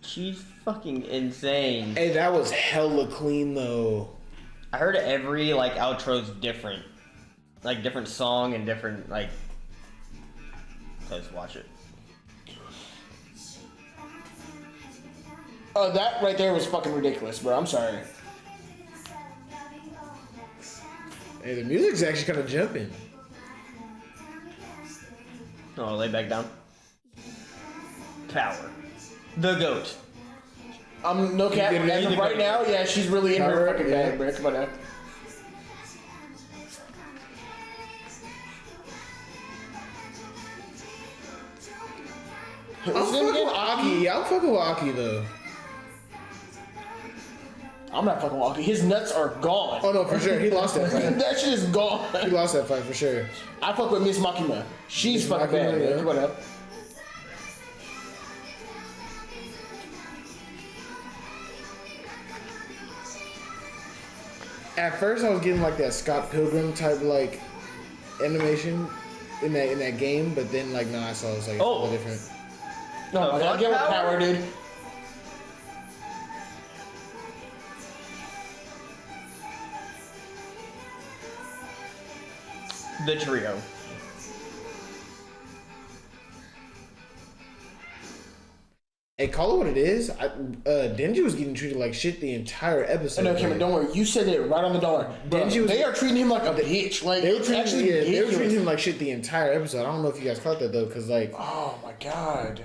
She's fucking insane. Hey, that was hella clean though. I heard every like outro's different. Like different song and different like let's watch it. That right there was fucking ridiculous, bro. I'm sorry. Hey, the music's actually kind of jumping. Oh, lay back down. Power. The GOAT. No cap. You get it As of in? right now, yeah, she's really in her Power, fucking yeah. bag, bro. Come on now. I'm What's his name fucking again? with Aki. I'm fucking with Aki though. I'm not fucking walking. His nuts are gone. Oh no, for sure. He lost that fight. That shit is He gone. lost that fight for sure. I fuck with Miss Makima. She's Miss fucking bad, Makima, man. yeah. Come on now. At first, I was getting like that Scott Pilgrim type like animation in that game, but then like no, I saw it was like a little different. No, my God, get with power, dude. The trio. Hey, call it what it is. Denji was getting treated like shit the entire episode. No, Cameron, don't worry. You said it right on the dollar. Bro, Denji was- they are treating him like a bitch. Like, They were it's treating, actually they were treating ridiculous. him like shit the entire episode. I don't know if you guys caught that though, because like Oh my God.